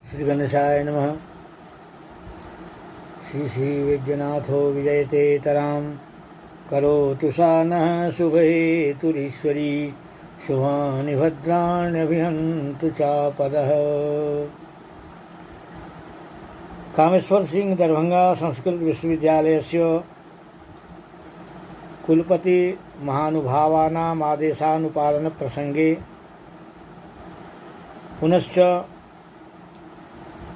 श्री गणेशाय नमः। श्री श्री वैद्यनाथो विजयते तरां करोतु सा नः शुभहेतुरीश्वरी शुभानि भद्राण्यभिहन्तु चापदः। कामेश्वर सिंह दरभंगा संस्कृत विश्वविद्यालयस्य कुलपति महानुभावानाम् आदेशानुपालन प्रसंगे पुनश्च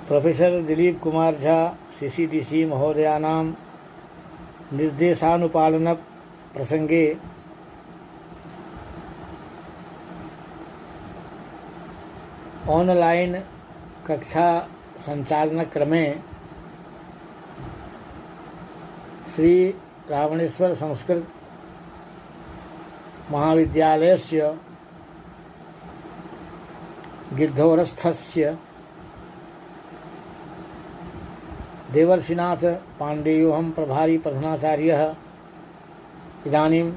प्रोफेसर दिलीप कुमार झा सीसीडीसी महोदयानां निर्देशानुपालन प्रसंगे ऑनलाइन कक्षा संचालन क्रमे श्री रावणेश्वर संस्कृत महाविद्यालयस्य गिद्धोरस्थस्य देवर्षिनाथ पाण्डेयोऽहं प्रभारी प्रधानाचार्यः इदानीं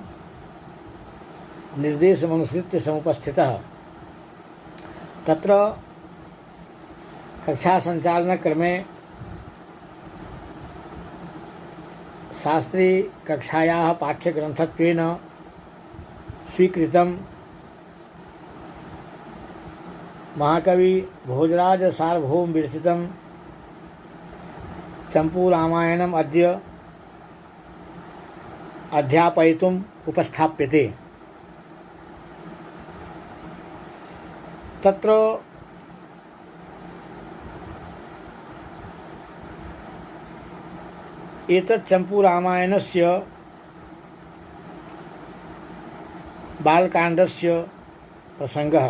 निर्देशमनुसृत्य समुपस्थितः। तत्र कक्षा संचालनक्रमे शास्त्री कक्षायाः पाठ्यग्रन्थत्वेन स्वीकृतं महाकवि भोजराज सार्वभौम विरचितं चम्पूरामायणम् अद्य अध्यापयितुम् उपस्थाप्यते। तत्र एतत् चम्पूरामायणस्य बालकाण्डस्य प्रसङ्गः।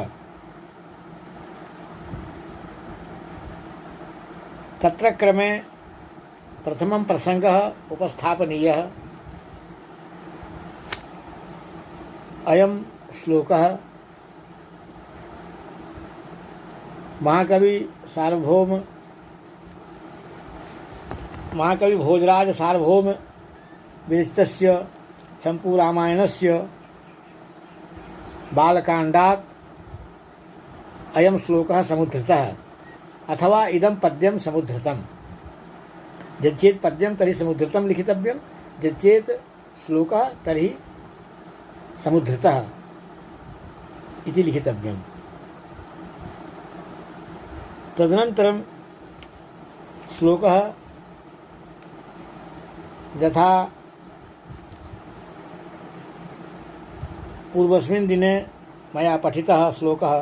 तत्र क्रमे प्रथमं प्रसङ्गः उपस्थापनीयः। अयं श्लोकः महाकवि भोजराज सार्वभौम विरचितस्य चम्पूरामायणस्य बालकाण्डात् अयं श्लोकः समुद्धृतः, अथवा इदं पद्यं समुद्धृतम्। यच्चेत् पद्यं तर्हि समुद्धृतं लिखितव्यं, यच्चेत् श्लोकः तर्हि समुद्धृतः इति लिखितव्यम्। तदनन्तरं श्लोकः यथा पूर्वस्मिन् दिने मया पठितः श्लोकः,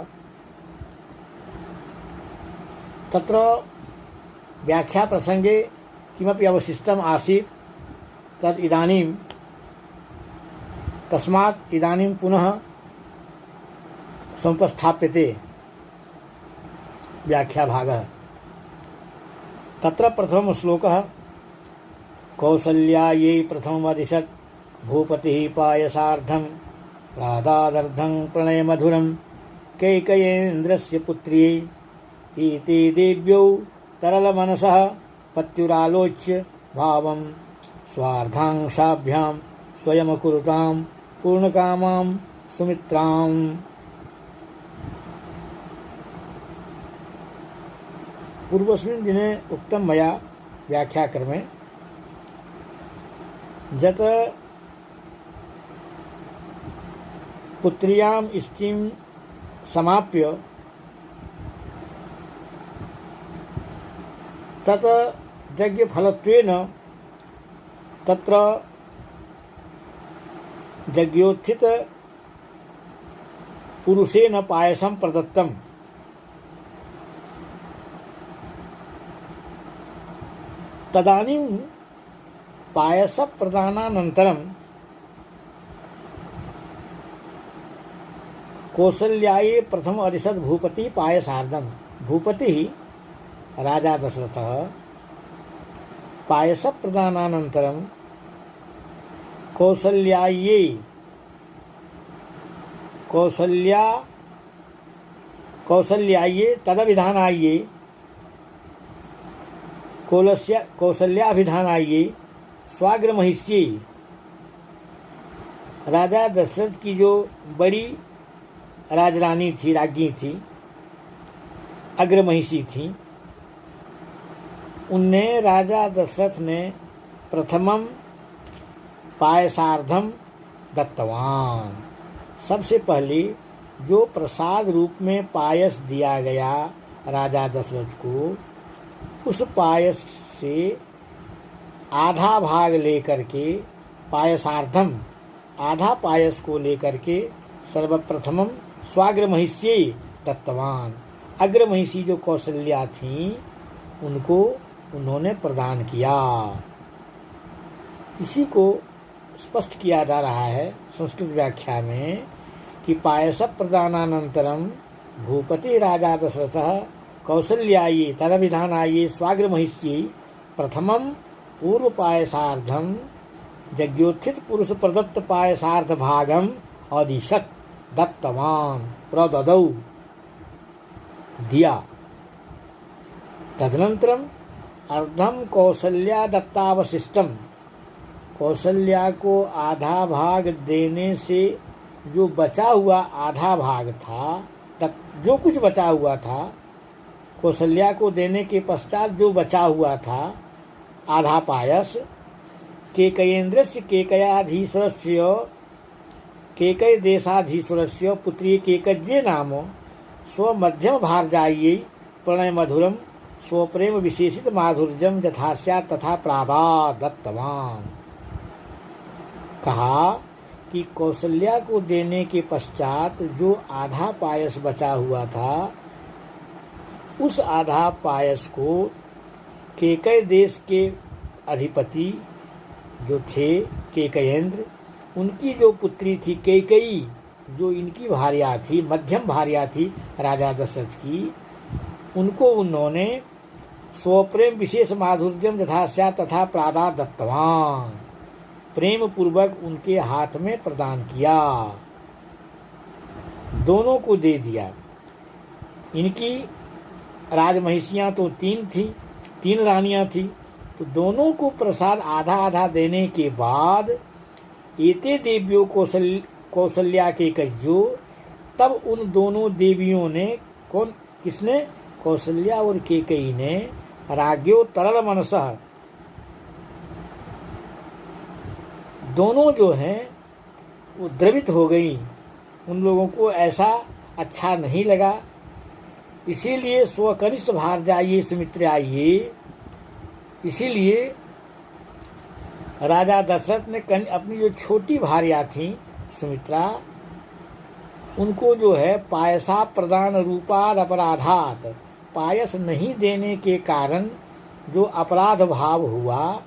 तत्र व्याख्याप्रसङ्गे किमपि अवशिष्टम् आसीत् तद् तस्मात् इदानीं पुनः समुपस्थाप्यते व्याख्याभागः। तत्र प्रथमः श्लोकः कौसल्यायै प्रथममदिशत् भूपतिः पायसार्धं प्रादादर्धं प्रणयमधुरं कैकेयीन्द्रस्य पुत्र्यै इति देव्यौ तरलमनसः पत्युरालोच्य भावं स्वार्धांशाभ्यां स्वयमकुरुतां पूर्णकामां सुमित्राम्। पूर्वस्मिन् दिने उक्तं मया व्याख्याक्रमे यत् पुत्र्यां स्त्रीं समाप्य तत् यज्ञफलत्वेन तत्र यज्ञोत्थित पुरुषेण पायसं प्रदत्तं। तदानीं पायसप्रदानानन्तरं कौसल्यायै प्रथम अदिशत् भूपति पायसार्धं। भूपतिः राजा दशरथः पायसप्रदानानन्तरं कौसल्यायै तदभिधानायै कौसल्याभिधानायै स्वाग्रमहिष्यै राजा दशरथ की जो बड़ी राजरानी थी, राज्ञी थी, अग्रमहिषी थी, उन्हें राजा दशरथ ने प्रथमम पायसार्धम दत्तवान। सबसे पहले जो प्रसाद रूप में पायस दिया गया राजा दशरथ को, उस पायस से आधा भाग लेकर के, पायसार्धम आधा पायस को लेकर के, सर्वप्रथमम स्वाग्र महिष्ये दत्तवान, अग्र महिषी जो कौशल्या थीं उनको उन्होंने प्रदान किया। इसी को स्पष्ट किया जा रहा है संस्कृत व्याख्या में कि पायस प्रदानानंतरम भूपति राजा दशरथः कौसल्यायै तदभिधानायै स्वाग्र महिष्यै प्रथमं पूर्व पायसार्धम यज्ञोत्थित पुरुष प्रदत्त पायसार्ध भागम अदिशत दत्तवान प्रददौ दिया। तदनंतरम अर्धम कौसल्या दत्तावशिष्टम, कौसल्या को आधा भाग देने से जो बचा हुआ आधा भाग था, जो कुछ बचा हुआ था, कौसल्या को देने के पश्चात जो बचा हुआ था आधा पायस, केकयेन्द्रस्य केकयाधीश्वरस्य केकय देशाधीश्वरस्य पुत्री केकज्जे नाम स्वमध्यम भारजायै प्रणय मधुरम स्वप्रेम विशेषित माधुर्यम यथा स्यात् तथा प्रादात् दत्तवान। कहा कि कौसल्या को देने के पश्चात जो आधा पायस बचा हुआ था, उस आधा पायस को केकय देश के अधिपति जो थे केकयेंद्र, उनकी जो पुत्री थी केकई, जो इनकी भार्या थी, मध्यम भार्या थी राजा दशरथ की, उनको उन्होंने स्वप्रेम विशेष माधुर्यम यथा स्यात् तथा प्रादात् दत्तवान, प्रेम पूर्वक उनके हाथ में प्रदान किया, दोनों को दे दिया। इनकी राजमहिषियाँ तो 3 थीं, 3 रानियाँ थीं, तो दोनों को प्रसाद आधा आधा देने के बाद एते देवियों कौसल्या के कज्जो, तब उन दोनों देवियों ने, किसने? कौसल्या और केकई ने राज्ञो तरल मनसः, दोनों जो हैं वो द्रवित हो गई। उन लोगों को ऐसा अच्छा नहीं लगा, इसीलिए स्वकनिष्ठ भारजायै सुमित्रायै, इसीलिए राजा दशरथ ने अपनी जो छोटी भार्या थी सुमित्रा, उनको जो है पायसा प्रदान रूपाद अपराधात, पायस नहीं देने के कारण जो अपराध भाव हुआ,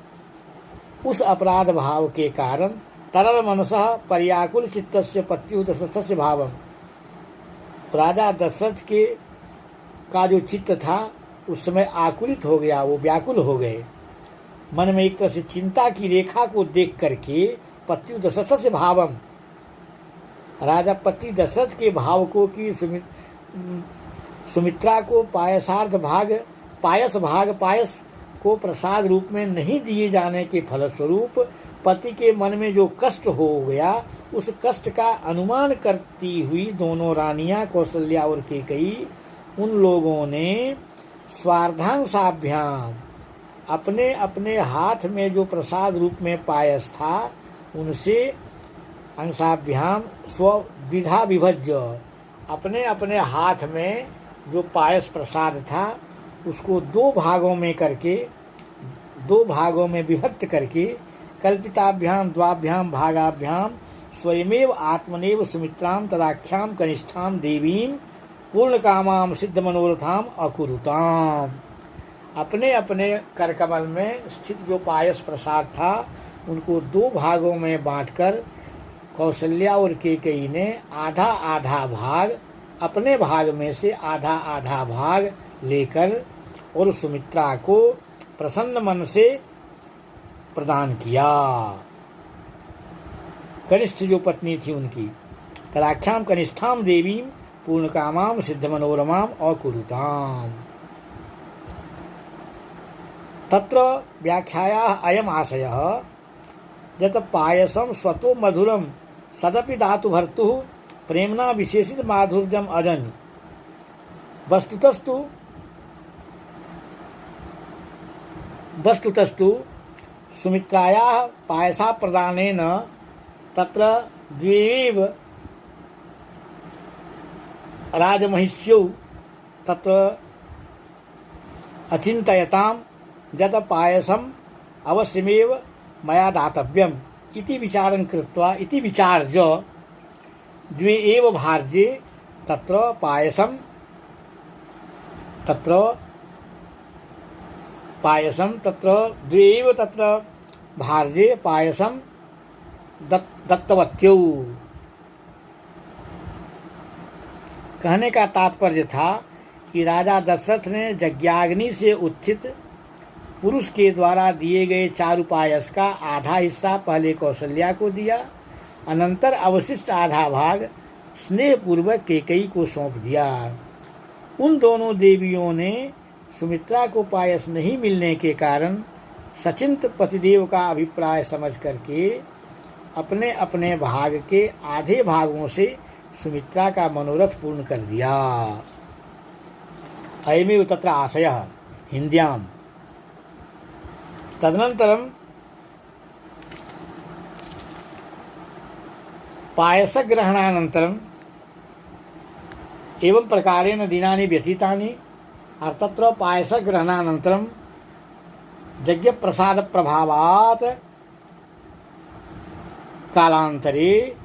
उस अपराध भाव के कारण तरल मनसः पर्याकुल चित्तस्य पत्यु दशरथस्य भावम, राजा दशरथ के का जो चित्त था उस समय आकुलित हो गया, वो व्याकुल हो गए। मन में एक तरह से चिंता की रेखा को देख करके पत्यु दशरथस्य भावम, राजा पति दशरथ के भाव को कि सुमित्रा को पायसार्ध भाग, पायस को प्रसाद रूप में नहीं दिए जाने के फलस्वरूप पति के मन में जो कष्ट हो गया, उस कष्ट का अनुमान करती हुई दोनों रानियां कौसल्या और केकई, उन लोगों ने स्वार्धांसाभ्याम, अपने अपने हाथ में जो प्रसाद रूप में पायस था उनसे अंशाभ्याम स्वविधा विभज्य, अपने अपने हाथ में जो पायस प्रसाद था उसको 2 भागों में करके, 2 भागों में विभक्त करके, कल्पिताभ्याम द्वाभ्याम भागाभ्याम स्वयमेव आत्मनेव सुमित्राम तदाख्याम कनिष्ठाम देवीम पूर्ण कामाम सिद्ध मनोरथाम अकुरुताम, अपने अपने करकमल में स्थित जो पायस प्रसाद था उनको 2 भागों में बांटकर कौसल्या और केकई ने आधा आधा भाग, अपने भाग में से आधा आधा भाग लेकर और सुमित्रा को प्रसन्न मन से प्रदान किया। कनिष्ठ जो पत्नी थी उनकी, तदाख्याम कनिष्ठाम देवीम पूर्ण कामाम सिद्ध मनोरमाम अकुरुताम। तत्र व्याख्यायाः अयम् आशयः यत् पायसं स्वतो मधुरं सदपि दातु भर्तुः प्रेम्णा विशेषित माधुर्यम् अजन्, वस्तुतस्तु वस्तुतस्तु सुमित्रायाः पायसा प्रदानेन तत्र द्वेव राजमहिष्यौ तत्र अचिन्तयतां यत् पायसम् अवश्यमेव मया दातव्यम् इति विचारं कृत्वा इति विचार्य द्वे एव भार्ये तत्र पायसं तत्र द्वे एव तत्र भार्ये पायसं दत्तवत्यौ। कहने का तात्पर्य था कि राजा दशरथ ने यज्ञाग्नि से उत्थित पुरुष के द्वारा दिए गए चारु पायस का आधा हिस्सा पहले कौशल्या को दिया, अनंतर अवशिष्ट आधा भाग स्नेहपूर्वक कैकेयी को सौंप दिया। उन दोनों देवियों ने सुमित्रा को पायस नहीं मिलने के कारण सचिंत पतिदेव का अभिप्राय समझ करके अपने अपने भाग के आधे भागों से सुमित्रा का मनोरथ पूर्ण कर दिया। अयमेव तत्र आशयः हिन्द्याम्। तदनन्तरं पायसग्रहणानन्तरम् एवं प्रकारेण दिनानि व्यतीतानि और तत्र पायसग्रहणानन्तरं यज्ञप्रसादप्रभावात् कालान्तरे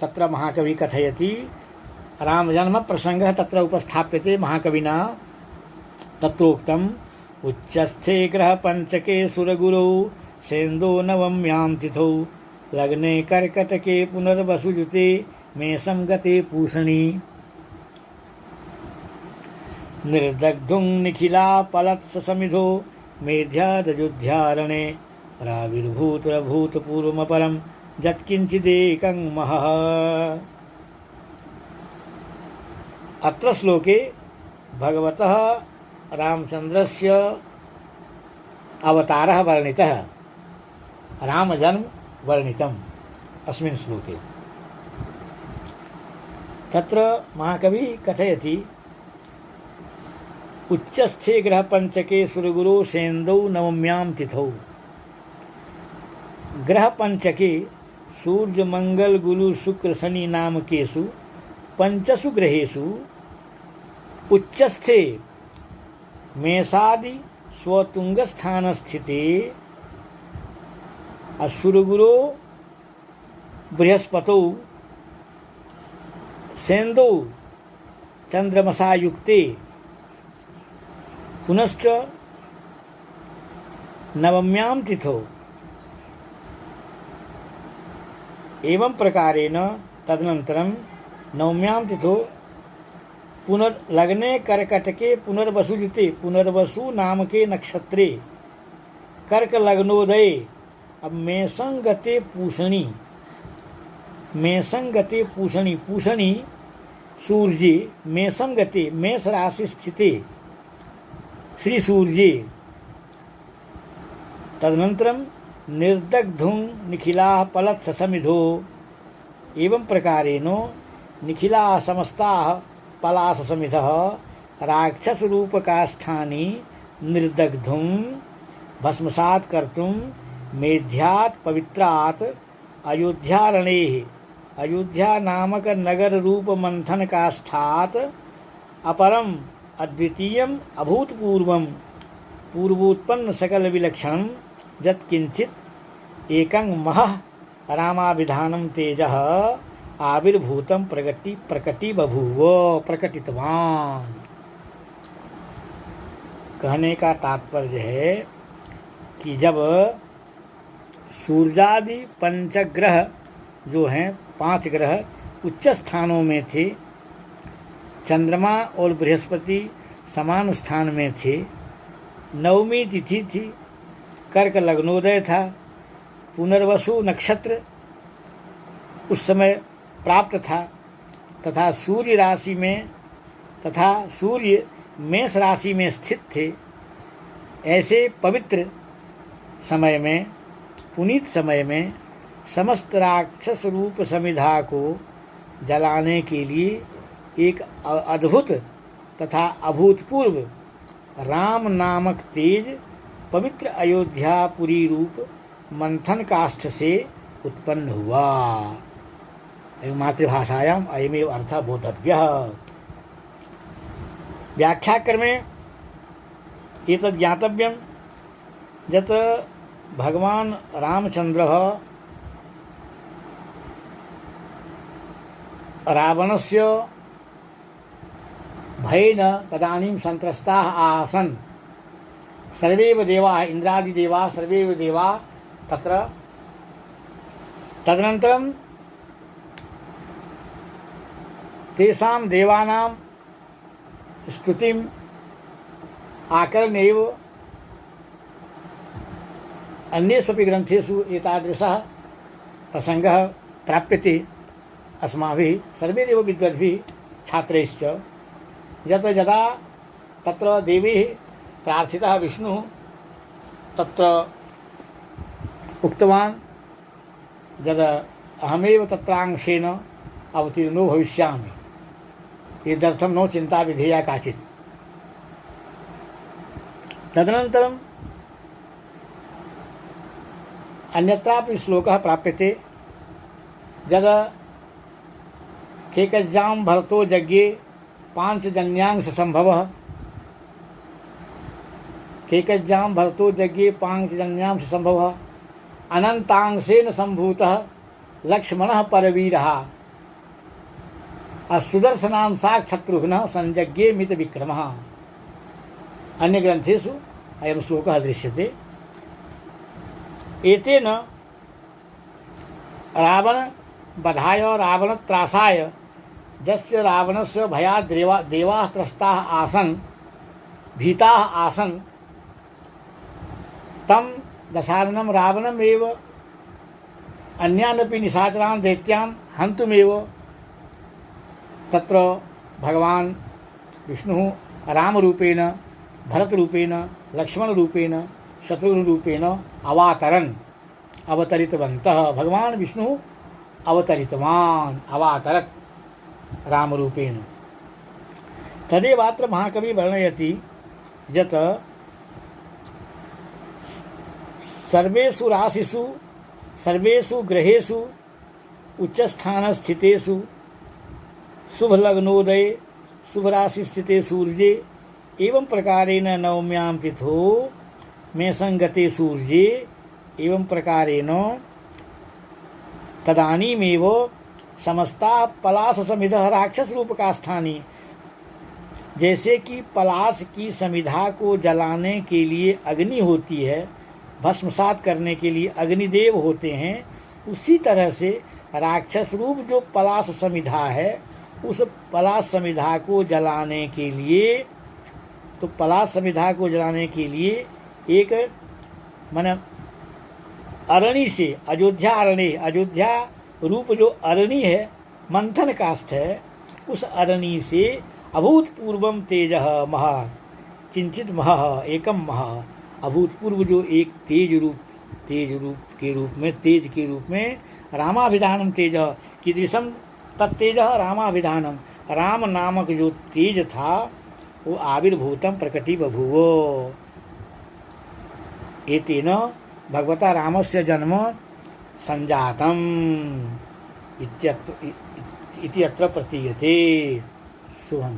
तत्र महाकवि कथयति रामजन्म प्रसंगः तत्र उपस्थाप्यते महाकविना। तत्रोक्तम् उच्चस्थे ग्रह पंचके सुरगुरौ सेन्दो नवम्यां तिथौ लग्ने कर्कटके पुनर्वसुयुते मेषं गते पूषणी निर्दग्धुं निखिला पलत्स समिधो मेध्यादयोध्यारणे प्राविर्भूतभूतपूर्वमपरं यत्किंचिदेकं महः। अत्र श्लोके भगवतः रामचंद्रस्य अवतारः वर्णितः, रामजन्म वर्णितम् अस्मिन् श्लोके। तत्र महाकवि कथयति उच्चस्थे ग्रहपंचके सुरगुरो सेन्दौ नवम्यां तिथौ। ग्रहपंचके सूर्य मंगल गुरु शुक्र शनि नामकेषु पंचसु ग्रहेषु उच्चस्थे मेषादि स्वतुंगस्थानस्थिते असुरगुरो बृहस्पतौ सेन्दौ चंद्रमसायुक्ते पुनश्च नवम्यां तिथौ एवं प्रकारेण तदनन्तरं नवम्यां तिथौ पुनर्लग्ने कर्कटके पुनर्वसुजिते पुनर्वसु नामके नक्षत्रे कर्क लग्नोदये अब मेषं गते पूषणी पूषणी सूर्ये मेषं गते मेष राशि स्थिते श्री सूर्ये तदनन्तरं निर्दग्धुं निखिलाः पलत्स समिधो एवं प्रकारेण निखिलाः समस्ताः पलास समिधः राक्षसरूपकाष्ठानि निर्दग्धुं भस्मसात् कर्तुं मेध्यात् पवित्रात् अयोध्यारणेः अयोध्या नामक नगर रूप मंथन काष्ठात् अपरम अद्वितीयम अभूतपूर्वम पूर्वोत्पन्न सकल विलक्षणं यत्किंचित् एकं महः रामाभिधानं तेजः आविर्भूतं प्रकटी बभूव प्रकटितवान। कहने का तात्पर्य है कि जब सूर्यादि पंचग्रह जो हैं 5 ग्रह उच्च स्थानों में थे, चंद्रमा और बृहस्पति समान स्थान में थे, नवमी तिथि थी, कर्क लग्नोदय था, पुनर्वसु नक्षत्र उस समय प्राप्त था तथा सूर्य राशि में तथा सूर्य मेष राशि में स्थित थे। ऐसे पवित्र समय में पुनीत समय में समस्त राक्षस रूप समिधा को जलाने के लिए एक अद्भुत तथा अभूतपूर्व राम नामक तेज पवित्र अयोध्यापुरी रूप मंथन काष्ठ से उत्पन्न हुआ। मातृभाषायाम अयमेव अर्थ बोधव्यः। व्याख्याक्रमे एतद् ज्ञातव्यं यत् भगवान् रामचन्द्रः रावणस्य भयेन तदानीं सन्त्रस्ताः आसन्। सर्वेव देवाः, इन्द्रादिदेवाः सर्वेव देवाः तत्र। तदनन्तरं तेषां देवानां स्तुतिम् आकर्ण्यैव अन्येष्वपि ग्रन्थेषु एतादृशः प्रसङ्गः प्राप्यते अस्माभिः सर्वैरेव विद्वद्भिः छात्रैश्च। यत् यदा तत्र देवैः प्रार्थितः विष्णुः तत्र उक्तवान् यद् अहमेव तत्रांशेन अवतीर्णो भविष्यामि, एतदर्थं नो चिन्ता विधेया काचित्। तदनन्तरम् अन्यत्रापि श्लोकः प्राप्यते यद् केकज्जां भरतो यज्ञे पांचजन्यांश संभवः। केकज्जां भरतो यज्ञे पांचजन्यांश संभवः अनंतांशेन संभूतः लक्ष्मणः परवीरः सुदर्शनांशात् शत्रुघ्नः संयज्ञे मित विक्रमः। अन्य ग्रंथेषु अयं श्लोकः दृश्यते। एतेन रावण बधाय रावण त्रासाय यस्य रावणस्य भयात् देवाः त्रस्ताः आसन्, भीताः आसन्, तं दशाननं रावणमेव अन्यानपि निशाचरान् दैत्यान् हन्तुमेव तत्र भगवान् विष्णुः रामरूपेण, भरतरूपेण, लक्ष्मणरूपेण, शत्रुघ्नरूपेण अवतरितवन्तः। भगवान् विष्णुः अवतरितवान्, अवातरत् रामरूपेण। तदेवात्र महाकवि वर्णयति यत् सर्वेषु राशिषु सर्वेषु ग्रहेषु उच्चस्थानस्थितेषु शुभलग्नोदये शुभराशिस्थिते सूर्ये एवं प्रकारेण नवम्यां तिथौ मेषंगते सूर्ये एवं प्रकारेण तदानीमेव समस्ता पलाश समिधः राक्षस रूप काष्ठानि। जैसे कि पलाश की समिधा को जलाने के लिए अग्नि होती है, भस्मसात करने के लिए अग्निदेव होते हैं, उसी तरह से राक्षस रूप जो पलाश समिधा है, उस पलाश समिधा को जलाने के लिए, तो पलाश समिधा को जलाने के लिए एक मन अरणी से, अयोध्या रूप जो अरणी है, मंथन काष्ठ है, उस अरणी से अभूतपूर्वम तेजः महा किंचित महः एकम महा, अभूतपूर्व जो एक तेज के रूप में रामाभिधानम तेज कीदृशम तत्तेजः रामाभिधानम, राम नामक जो तेज था वो आविर्भूतम प्रकटी बभूवो। एतेन भगवता रामस्य जन्म संजातम इति अत्र प्रतीयते। शुभम्।